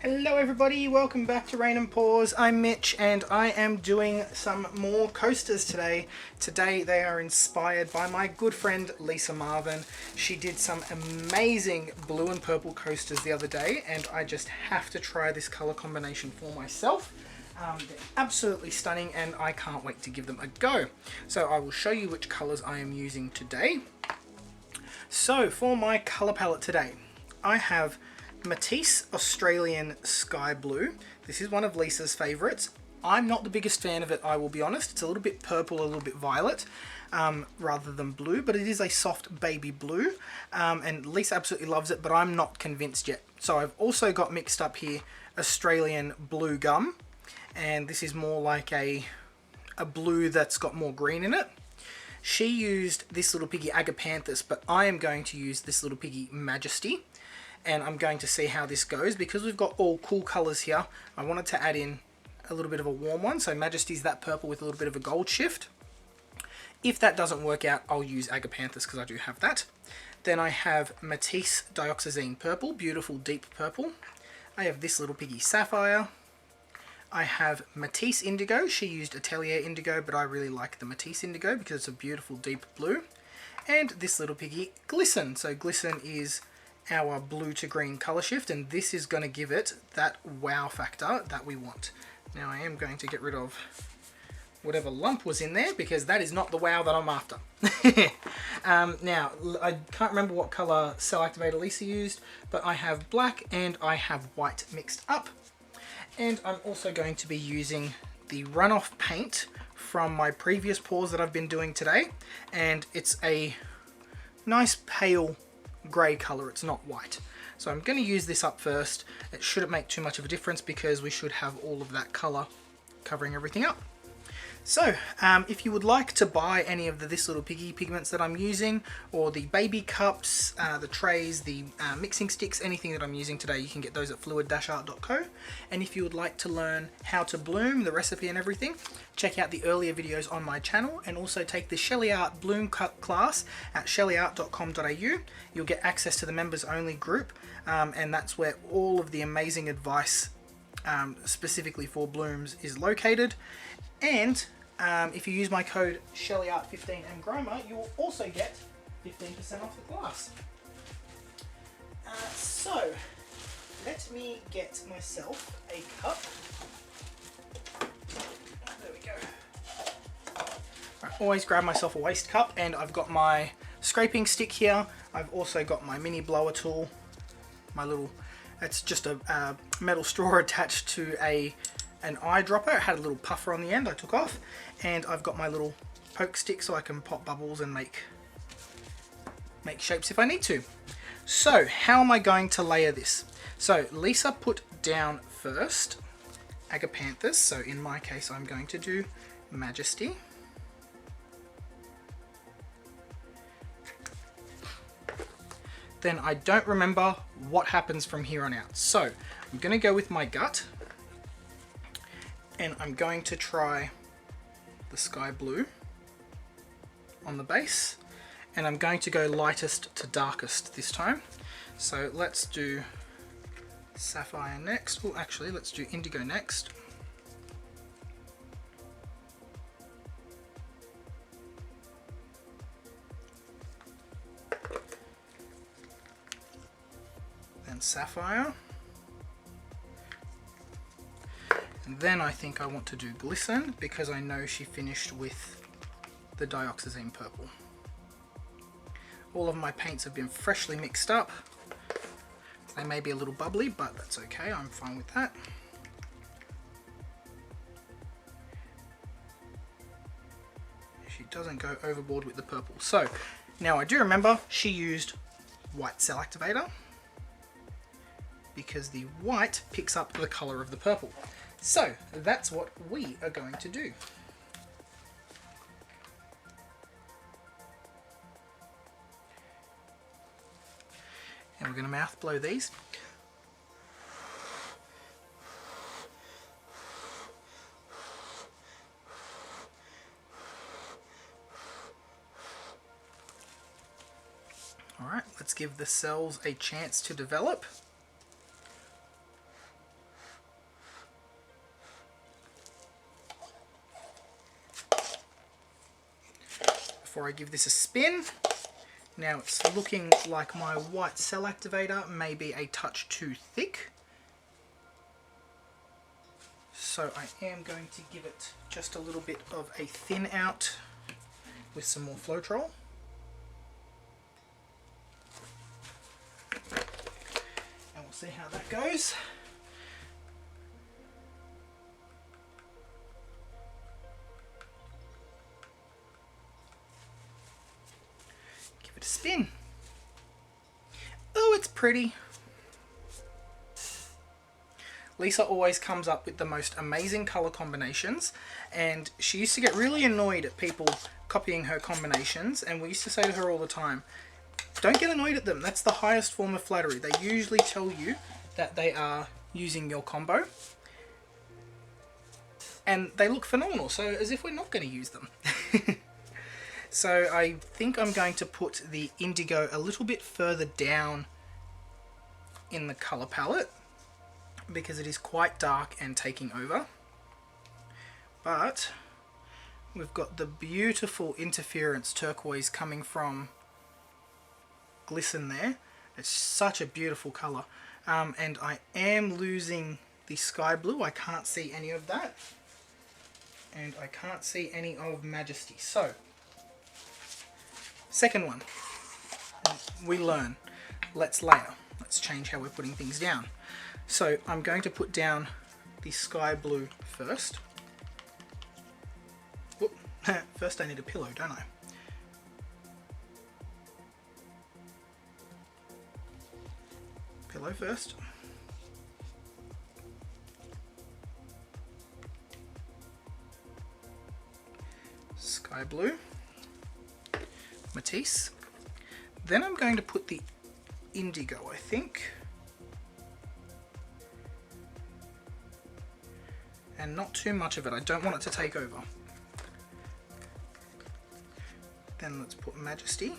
Hello everybody, welcome back to Rain and Pours. I'm Mitch and I am doing some more coasters today. Today they are inspired by my good friend Lisa Marvin. She did some amazing blue and purple coasters the other day and I just have to try this colour combination for myself. They're absolutely stunning and I can't wait to give them a go. So I will show you which colours I am using today. So for my colour palette today, I have Matisse Australian Sky Blue. This is one of Lisa's favourites. I'm not the biggest fan of it, I will be honest. It's a little bit purple, a little bit violet, rather than blue, but it is a soft baby blue, and Lisa absolutely loves it, but I'm not convinced yet. So I've also got mixed up here Australian Blue Gum, and this is more like a blue that's got more green in it. She used This Little Piggy Agapanthus, but I am going to use This Little Piggy Majesty. And I'm going to see how this goes. Because we've got all cool colours here, I wanted to add in a little bit of a warm one. So Majesty's that purple with a little bit of a gold shift. If that doesn't work out, I'll use Agapanthus because I do have that. Then I have Matisse Dioxazine Purple, beautiful deep purple. I have This Little Piggy Sapphire. I have Matisse Indigo. She used Atelier Indigo, but I really like the Matisse Indigo because it's a beautiful deep blue. And This Little Piggy Glisten. So Glisten is our blue to green color shift, and this is going to give it that wow factor that we want. Now I am going to get rid of whatever lump was in there because that is not the wow that I'm after. Now I can't remember what color cell activator Lisa used, but I have black and I have white mixed up, and I'm also going to be using the runoff paint from my previous pours that I've been doing today, and it's a nice pale grey colour, it's not white. So I'm going to use this up first. It shouldn't make too much of a difference because we should have all of that colour covering everything up. So if you would like to buy any of the This Little Piggy pigments that I'm using, or the baby cups, the trays, the mixing sticks, anything that I'm using today, you can get those at fluid-art.co. And if you would like to learn how to bloom, the recipe and everything, check out the earlier videos on my channel, and also take the Sheleeart Bloom class at sheleeart.com.au. You'll get access to the members only group, and that's where all of the amazing advice specifically for blooms is located. And if you use my code Sheleeart15 and Groma, you will also get 15% off the class. So let me get myself a cup. There we go. I always grab myself a waste cup, and I've got my scraping stick here. I've also got my mini blower tool, my little, it's just a metal straw attached to an eyedropper. It had a little puffer on the end I took off, and I've got my little poke stick so I can pop bubbles and make shapes if I need to. So how am I going to layer this? So Lisa put down first Agapanthus, so in my case I'm going to do Majesty. Then I don't remember what happens from here on out, so I'm going to go with my gut. And I'm going to try the Sky Blue on the base, and I'm going to go lightest to darkest this time. So let's do Sapphire next. Oh, actually, let's do Indigo next. Then Sapphire. And then I think I want to do Glisten because I know she finished with the Dioxazine Purple. All of my paints have been freshly mixed up. They may be a little bubbly, but that's okay, I'm fine with that. She doesn't go overboard with the purple. So now I do remember she used white cell activator because the white picks up the colour of the purple. So that's what we are going to do. And we're going to mouth blow these. Alright, let's give the cells a chance to develop. before I give this a spin. Now it's looking like my white cell activator may be a touch too thick. So I am going to give it just a little bit of a thin out with some more Floetrol. And we'll see how that goes. Give it a spin. Oh, it's pretty. Lisa always comes up with the most amazing colour combinations, and she used to get really annoyed at people copying her combinations, and we used to say to her all the time, don't get annoyed at them, that's the highest form of flattery. They usually tell you that they are using your combo, and they look phenomenal, so as if we're not going to use them. So I think I'm going to put the indigo a little bit further down in the colour palette, because it is quite dark and taking over. But we've got the beautiful interference turquoise coming from Glisten there. It's such a beautiful colour. And I am losing the sky blue. I can't see any of that. And I can't see any of Majesty. So, second one. We learn. Let's layer. Let's change how we're putting things down. So I'm going to put down the sky blue first. Whoop. First I need a pillow, don't I? Pillow first. Sky blue. Matisse. Then I'm going to put the indigo, I think. And not too much of it, I don't want it to take over. Then let's put Majesty.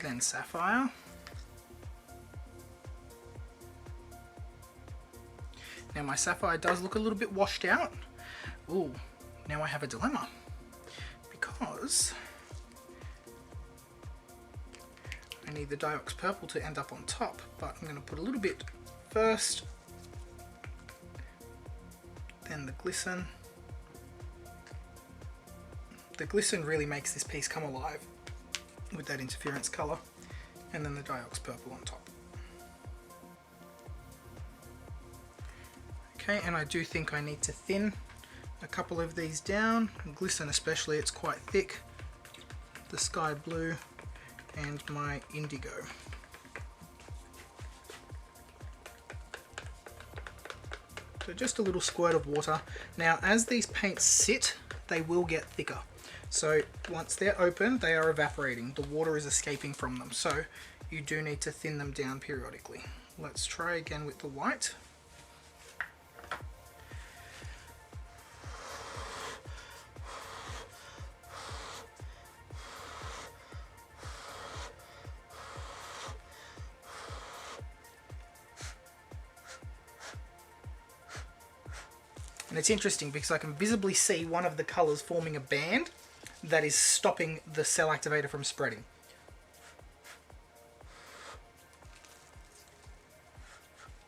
Then Sapphire. Now my Sapphire does look a little bit washed out. Ooh, now I have a dilemma. Because I need the Diox Purple to end up on top, but I'm going to put a little bit first, then the Glisten. The Glisten really makes this piece come alive with that interference colour, and then the Diox Purple on top. Okay, and I do think I need to thin a couple of these down. Glisten especially, it's quite thick. The Sky Blue and my Indigo. So just a little squirt of water. Now as these paints sit, they will get thicker. So once they're open, they are evaporating. The water is escaping from them. So you do need to thin them down periodically. Let's try again with the white. And it's interesting because I can visibly see one of the colours forming a band that is stopping the cell activator from spreading.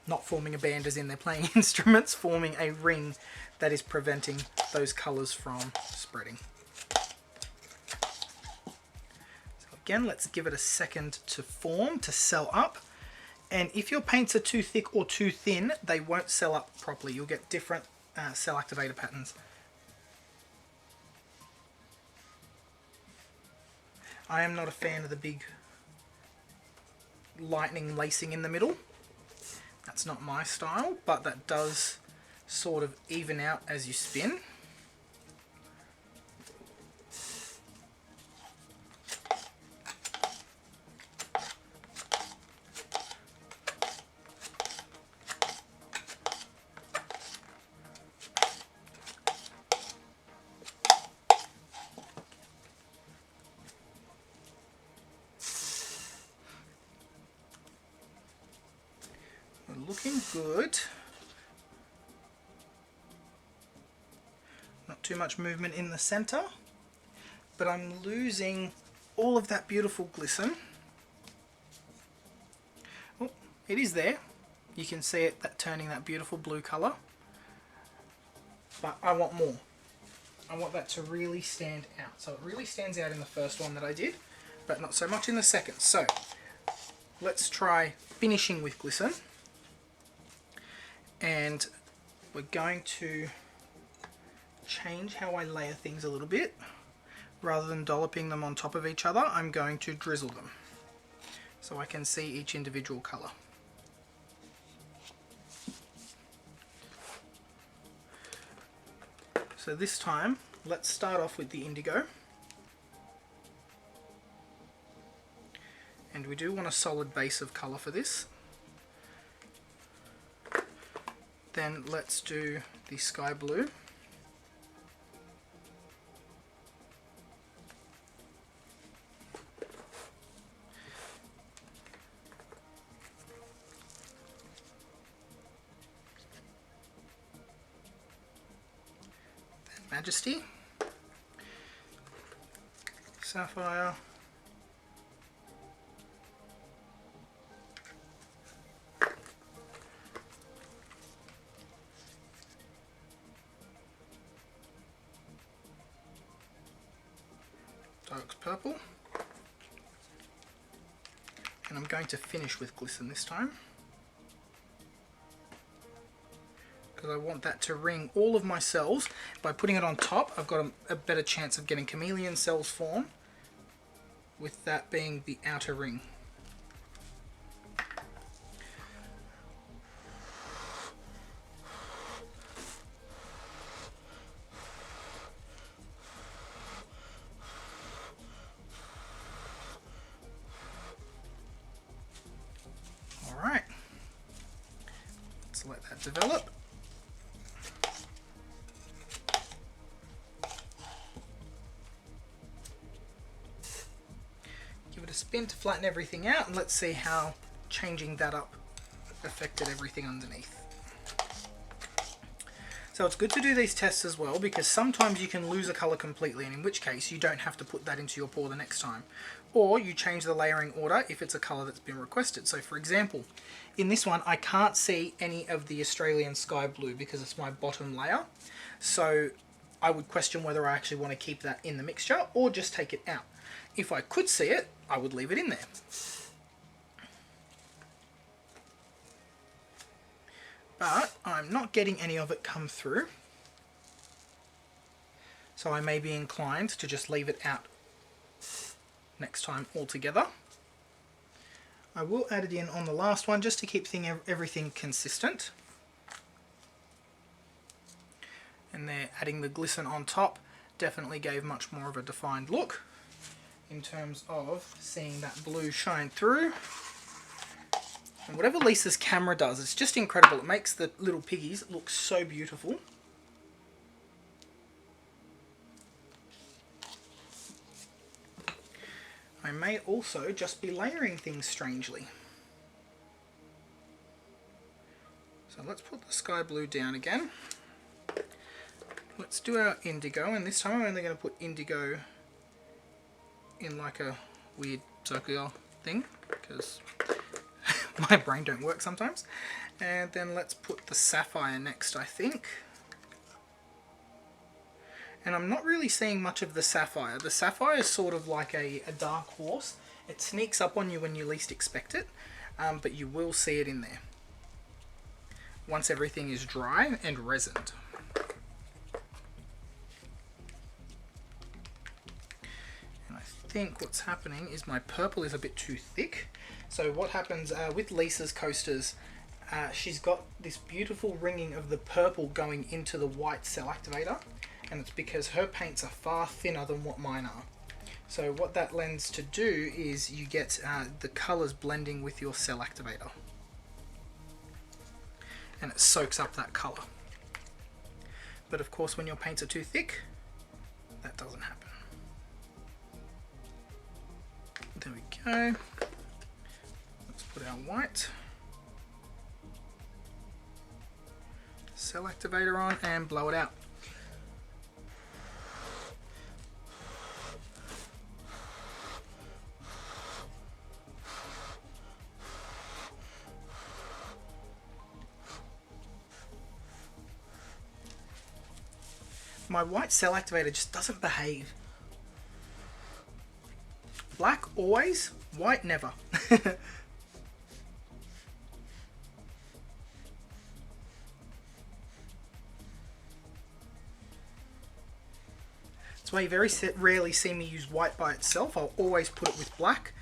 Not forming a band as in they're playing instruments, forming a ring that is preventing those colours from spreading. So again, let's give it a second to form, to cell up. And if your paints are too thick or too thin, they won't cell up properly. You'll get different cell activator patterns. I am not a fan of the big lightning lacing in the middle. That's not my style, but that does sort of even out as you spin. Looking good. Not too much movement in the center, but I'm losing all of that beautiful glisten. Oh, it is there. You can see it turning that beautiful blue color, but I want more. I want that to really stand out. So it really stands out in the first one that I did, but not so much in the second. So let's try finishing with glisten, and we're going to change how I layer things a little bit. Rather than dolloping them on top of each other, I'm going to drizzle them so I can see each individual color. So this time, let's start off with the indigo. And we do want a solid base of color for this. Then let's do the sky blue. Majesty, sapphire, dark purple, and I'm going to finish with glisten this time, because I want that to ring all of my cells. By putting it on top, I've got a better chance of getting chameleon cells form, with that being the outer ring. Alright, let's let that develop. Give it a spin to flatten everything out, and let's see how changing that up affected everything underneath. So it's good to do these tests as well, because sometimes you can lose a colour completely, and in which case you don't have to put that into your pour the next time. Or you change the layering order if it's a colour that's been requested. So for example, in this one I can't see any of the Australian sky blue because it's my bottom layer. So I would question whether I actually want to keep that in the mixture or just take it out. If I could see it, I would leave it in there. But I'm not getting any of it come through, so I may be inclined to just leave it out next time altogether. I will add it in on the last one just to keep everything consistent. And there, adding the glisten on top definitely gave much more of a defined look in terms of seeing that blue shine through. And whatever Lisa's camera does, it's just incredible. It makes the little piggies look so beautiful. I may also just be layering things strangely. So let's put the sky blue down again. Let's do our indigo, and this time I'm only going to put indigo in like a weird circular thing, because my brain don't work sometimes. And then let's put the sapphire next, I think. And I'm not really seeing much of the sapphire. The sapphire is sort of like a dark horse. It sneaks up on you when you least expect it, but you will see it in there once everything is dry and resined. And I think what's happening is my purple is a bit too thick. So what happens with Lisa's coasters, she's got this beautiful ringing of the purple going into the white cell activator, and it's because her paints are far thinner than what mine are. So what that lends to do is you get the colours blending with your cell activator, and it soaks up that colour. But of course when your paints are too thick, that doesn't happen. There we go. Let's put our white cell activator on and blow it out. my white cell activator just doesn't behave. Black always, white never. That's why you very rarely see me use white by itself. I'll always put it with black,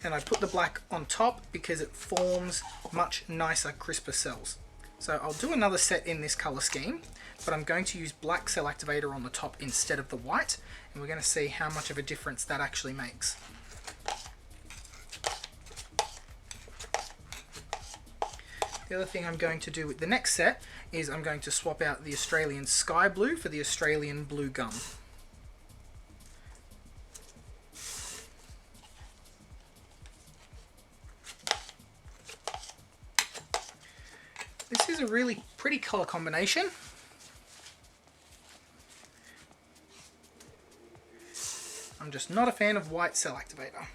and I put the black on top because it forms much nicer, crisper cells. So I'll do another set in this color scheme, but I'm going to use black cell activator on the top instead of the white, and we're going to see how much of a difference that actually makes. The other thing I'm going to do with the next set is I'm going to swap out the Australian Sky Blue for the Australian Blue Gum. This is a really pretty color combination. I'm just not a fan of white cell activator.